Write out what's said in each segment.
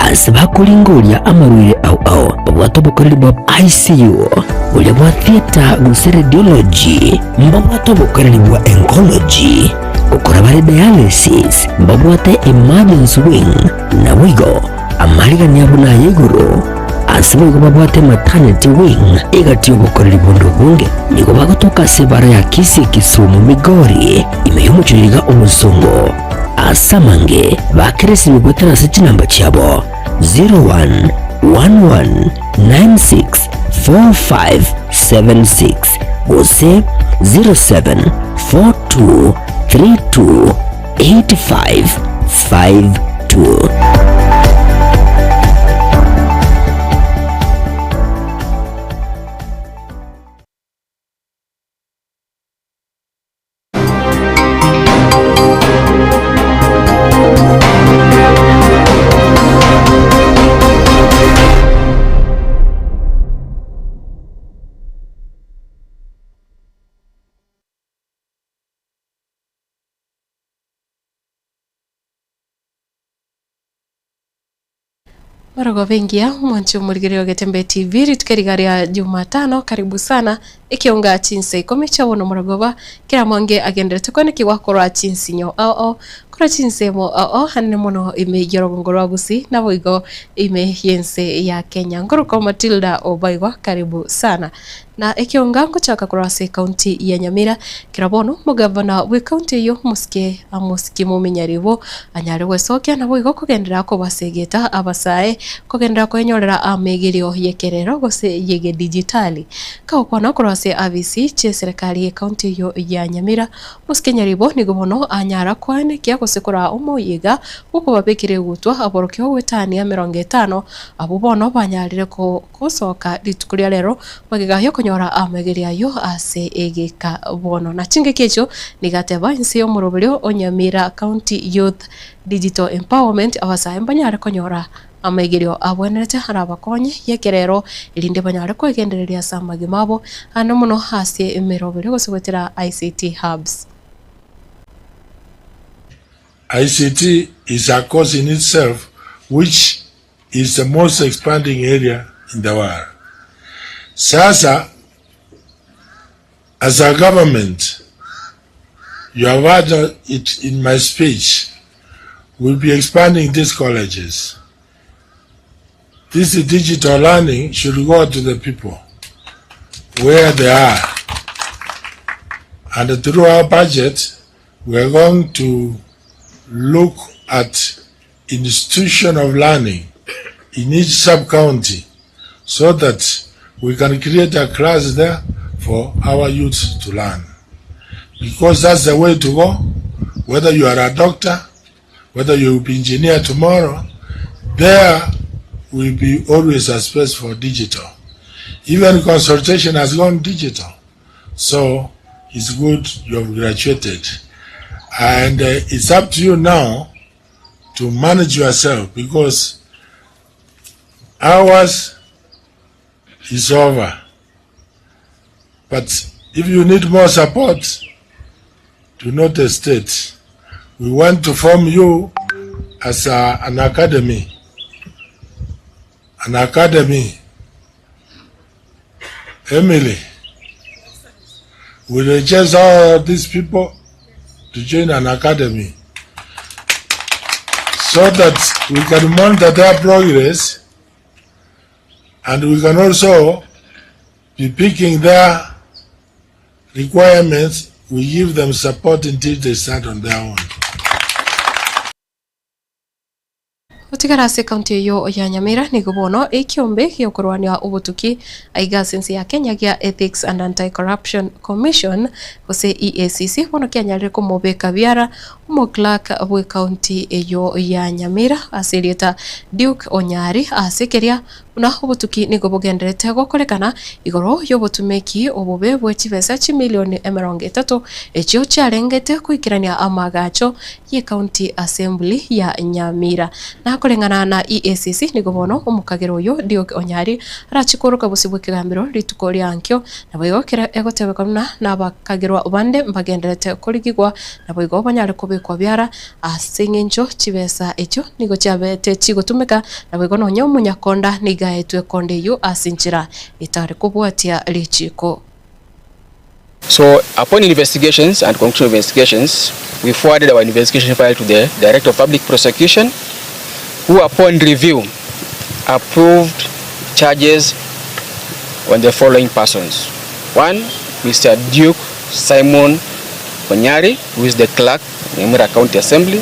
asibakulingoria amarwire au babwato bukoreri bwa ICU ulia bwa theater guse radiology mbabwato bukoreri bwa oncology ukora bari dialysis mbabwate emergency wing na wigo amarigania buna yiguru asibugo babwate maternity wing igatiyo bukoreri bondo bunge nigo bagotoka sebara ya Kisii Kisumu Migori imeyumuchiriga ubuzungu asamange bakiresi bigotera siti namba cyabo 0111964576 gose 0742328552. Marago vengia mwancho muligirio Getembe TV tukerigaria Jumatano. Karibu sana Ekeonga Chinsa Ikomi cha wono maragoba kila mwange agendere tukone kiwakora Chinsinyo kora Chinsemo hanne mono ime yorogongoro agusi na boigo ime yense ya Kenya ngoro Matildah Obaigwa. Karibu sana na Ekeonga ngochaka kurase county ya Nyamira kirabono mugavana we county yo muske amuski mumenyaribo anyare wesokia na boigo kugendera ko basegeta abasae kugendera ko enyorera amegerio yekerero gose yege digitali kao kwana kurase AVC che serikali ya county yo ya Nyamira muske nyaribo nigobono anyara kwane kia kusekura umoyiga uko babekire gutwa aborokyo wetani 50 abo bono banyarire ko kusoka litukuria rero magigayo nyora amegeria yo ase egeka bono na chinge kecho nigateba insi yo murobelyo Onyamira County Youth Digital Empowerment abasa mbanyare konyora amegerio abwenerete harabakonye yekerero ilinde banyare ko egendereria samagimabo hano muno hase emerobelyo gosubetera ICT hubs. ICT is a course in itself which is the most expanding area in the world. Sasa, as a government, you have heard it in my speech, we'll be expanding these colleges. This digital learning should go to the people where they are. And through our budget, we're going to look at institution of learning in each sub-county so that we can create a class there for our youth to learn. Because that's the way to go. Whether you are a doctor, whether you will be engineer tomorrow, there will be always a space for digital. Even consultation has gone digital. So it's good you have graduated. And it's up to you now to manage yourself because ours is over. But if you need more support, do not hesitate. We want to form you as an academy. An academy. Emily, we request all these people to join an academy so that we can monitor their progress and we can also be picking their requirements. We give them support until they start on their own. Utigarase county yo ya Nyamira nigobono ekiombe yokorwania ubutuki aiga sense ya Kenya ya Ethics and Anti-Corruption Commission gose EACC bono Kenya ko mobeka biara umo clerk we county yo ya Nyamira asirieta Duke Onyari asekeria una ubutuki nigobogenderete gokorekana igoro yobotumeki obube bwechibesa chi milioni 30 ekyo cyarengete kwikirania amagacho ye county assembly ya Nyamira na kulingana na EACC nigo bono omukagero uyu ndio onyari arachikuruka busibwe kigambiro rituko ryankyo nabo igokera egotebekana nabakagirwa ubande mbagenderete kurigigwa nabo igo banyare kubikwa byara asingenjo chibesa echo nigo cyabete chigotumika nabo igo nonyo munyakonda nigaetwe konde yu asinchira itare kubwatia lichiko. So upon investigations and conclusion of investigations, we forwarded our investigation file to the Director of Public Prosecution, who upon review approved charges on the following persons. One, Mr. Duke Simon Onyari, who is the clerk in Nyamira County Assembly.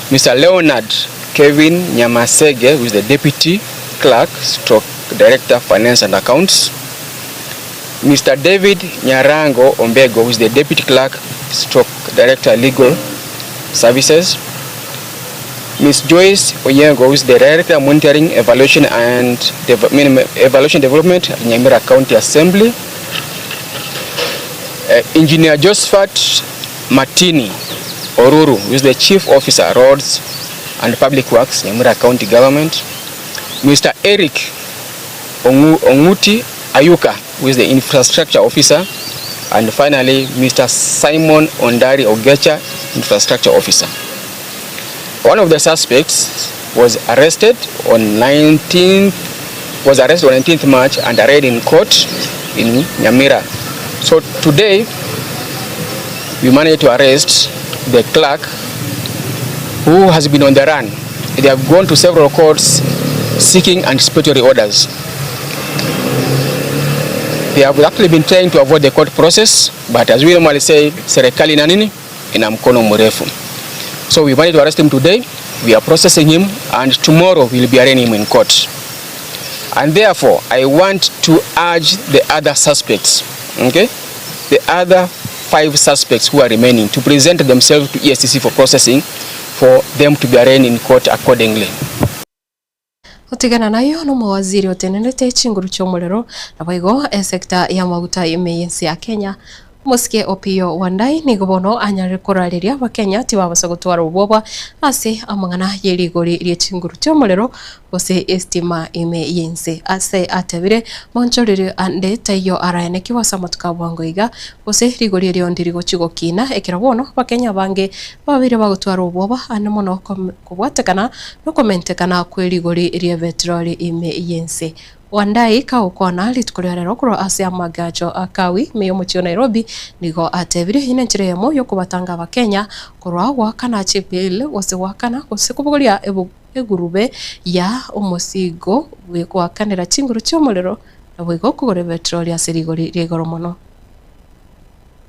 Mr. Leonard Kevin Nyamasege, who is the deputy clerk, stroke director, finance and accounts. Mr. David Nyarango Ombego, who is the deputy clerk, stroke director, legal services. Ms. Joyce Oyengo, who is the director, monitoring, evaluation and development at Nyamira County Assembly. Engineer Josephat Martini Oruru, who is the chief officer, roads and public works, Nyamira County Government. Mr. Eric Onguti Ayuka, who is the infrastructure officer, and finally Mr. Simon Ondari Ogecha, infrastructure officer. One of the suspects was arrested on 19th March and arraigned in court in Nyamira. So today we managed to arrest the clerk who has been on the run. They have gone to several courts seeking anticipatory orders. They have actually been trying to avoid the court process, but as we normally say, serikali na nini ina mkono mrefu. So we managed to arrest him today. We are processing him, and tomorrow we will be arraigning him in court. And therefore, I want to urge the other suspects, okay, the other 5 suspects who are remaining, to present themselves to EACC for processing, for them to be arraigned in court accordingly. Utigana nayo no mawaziri otenenete chinguru chomolero nabaigo sekta ya maguta imeyensi ya Kenya Musike Opio Wandai nigobono anyare korariria bakenya ti babasa gutwara ubwoba ase amangana yerigori ryechinguru cyomolero bose estima imeyense ase atebire monchorere ande tayo arane kiwasa matuka bwangoiga bose rigori ryondi gochigo kina ekirabono bakenya bange babire bagutwara ubwoba ane mono kubwatekana no komentekana kwerigori rye petroli imeyense. Wandai kaukona litukolera kuro ase amagajo akawi meyo muchio Nairobi nigo atebire inenchire yamo yo kubatanga bakenya kurwa wakana chipil wose wakana kusikubugulya egurube ya umusigo wekwakanira chinguru cyomolero nabwo kugore petroli aserigori regoro mono.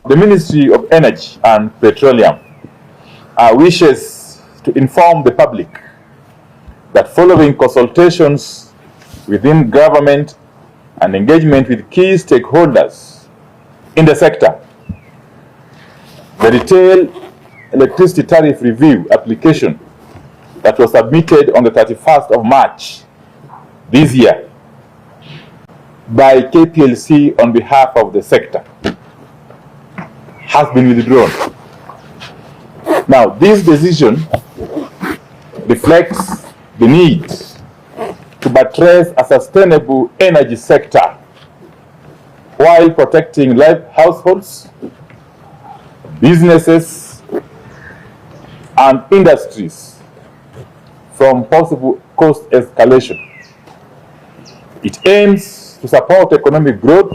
The Ministry of Energy and Petroleum wishes to inform the public that following consultations within government and engagement with key stakeholders in the sector, the retail electricity tariff review application that was submitted on the 31st of March this year by KPLC on behalf of the sector has been withdrawn. Now, this decision reflects the need to buttress a sustainable energy sector while protecting households, businesses, and industries from possible cost escalation. It aims to support economic growth,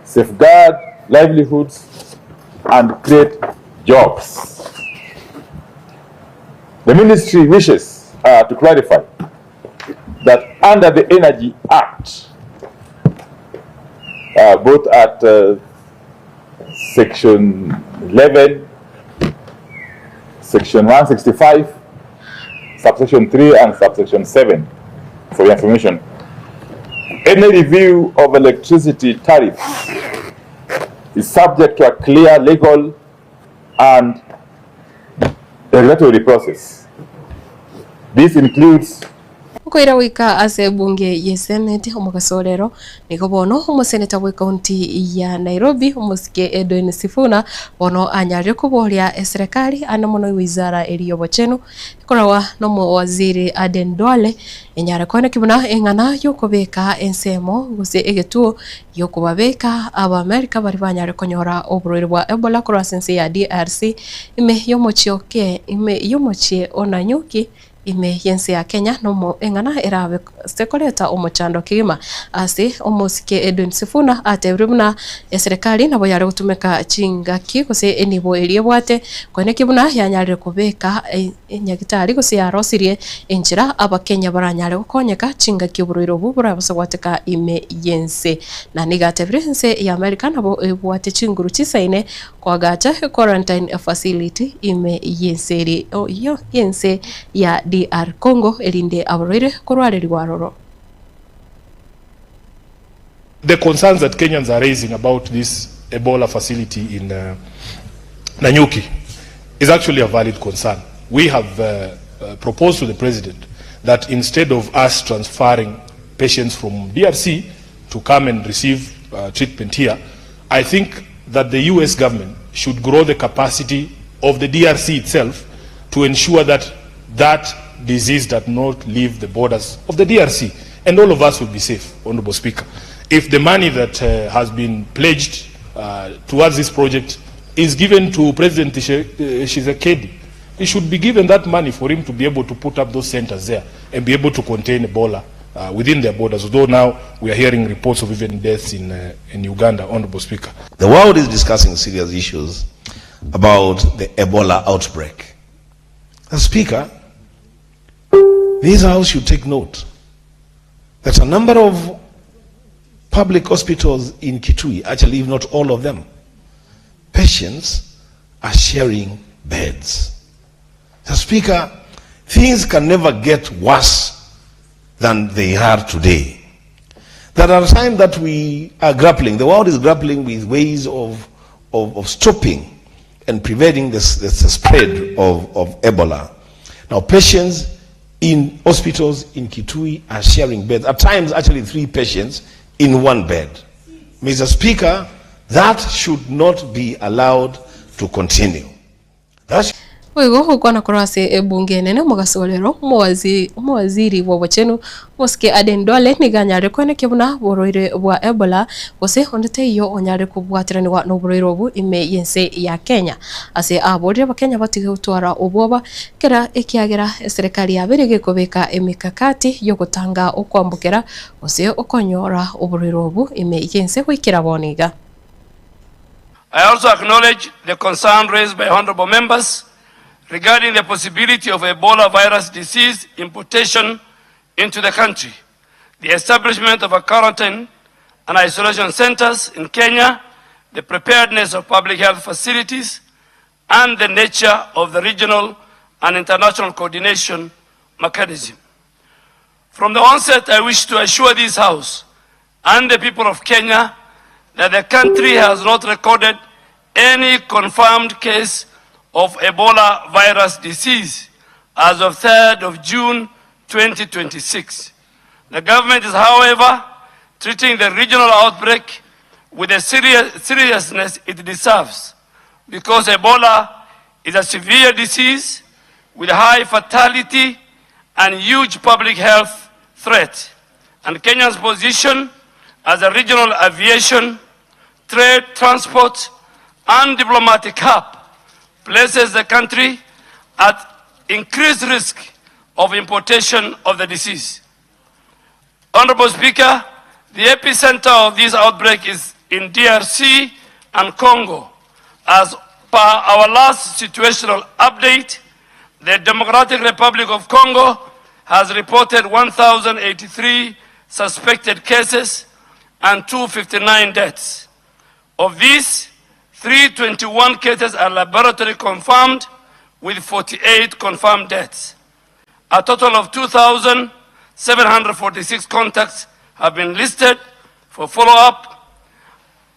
safeguard livelihoods, and create jobs. The ministry wishes to clarify that under the Energy Act, both at Section 11, Section 165, Subsection 3 and Subsection 7, for your information, any review of electricity tariffs is subject to a clear legal and regulatory process. This includes ukoira wika ase bunge ye senate omugasorero niko bono umuseneta we county ya Nairobi umusike Edwin Sifuna bono anyare kuboria serikali ana mono wizara eliyobo chenu korawa no mu waziri Aden Duale enyare kone kibuna engana yokobeka ensemo guse egetuo yokubabeka aba America bari banyare konyora oburori bwa Ebola crossing ya DRC ime yomochie onanyuki ime yense ya Kenya no engana erabe sekoleta omochando kima ase omosike Edwin Sifuna atebrumna serikali nabo yare gutumeka chingaki gose enibo eliebwate kone kibuna yanyare kubeka enyagitari gose yarosirie enjira abakenya baranyare gukonyeka chingaki buriro bubura busagwateka ime yense na nigatebrense ya America nabo ebwate chinguru chisaine kwagacha quarantine facility ime yenseri yense ya DR Congo elinde aburire kurware rwaroro. The concerns that Kenyans are raising about this Ebola facility in Nanyuki is actually a valid concern. We have proposed to the President that instead of us transferring patients from DRC to come and receive treatment here, I think that the US government should grow the capacity of the DRC itself to ensure that that disease does not leave the borders of the DRC, and all of us will be safe, Honorable Speaker. If the money that has been pledged towards this project is given to President Tshisekedi, he should be given that money for him to be able to put up those centers there and be able to contain Ebola within their borders, although now we are hearing reports of even deaths in Uganda, Honorable Speaker. The world is discussing serious issues about the Ebola outbreak. Speaker, this House should take note that a number of public hospitals in Kitui, actually if not all of them, patients are sharing beds. Speaker, things can never get worse than they are today. There are times that we are grappling, the world is grappling with ways of stopping and preventing the spread of Ebola. Now, patients in hospitals in Kitui are sharing beds. At times, actually 3 patients in one bed. Mr. Speaker, that should not be allowed to continue. Wego hukwana kurase ebunge nene mugasolero muwaziri wa wachenu moske Aden Duale niganyare kwene kibuna boroire bwa Ebola gose ondete yo onyare kubwatirani wa no boroire obu ime yense ya Kenya ase abodire bakenya batige utwara oboba kera ekiagera serikali ya berege kobeka emikakati yo gutanga okwambukera gose okonyora oboroire obu ime yense kwikira boniga. I also acknowledge the concern raised by honorable members regarding the possibility of Ebola virus disease importation into the country, the establishment of a quarantine and isolation centers in Kenya, the preparedness of public health facilities, and the nature of the regional and international coordination mechanism. From the onset, I wish to assure this House and the people of Kenya that the country has not recorded any confirmed case of Ebola virus disease as of 3rd of June 2026. The government is, however, treating the regional outbreak with the seriousness it deserves, because Ebola is a severe disease with high fatality and huge public health threat. And Kenya's position as a regional aviation, trade, transport, and diplomatic hub places the country at increased risk of importation of the disease. Honorable Speaker, the epicenter of this outbreak is in DRC and Congo. As per our last situational update, the Democratic Republic of Congo has reported 1,083 suspected cases and 259 deaths. Of these, 321 cases are laboratory confirmed, with 48 confirmed deaths. A total of 2,746 contacts have been listed for follow-up.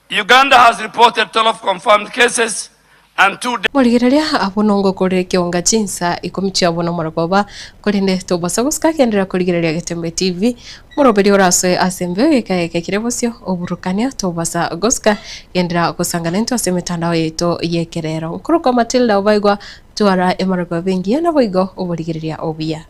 Uganda has reported 12 confirmed cases and 2 Murigireria abonongo kuri Ekeonga Chinsa Ikomi cha bono maragoba kurinde tobasa guska kendera kurigireria Getembe TV muroberi oraso asembe eka kirebosyo oburukania tobasa guska kendera gusangana into asemetandao yeto yekerero kuruko Matildah Obaigwa tuara emarago bengi na boigo oburigireria obia.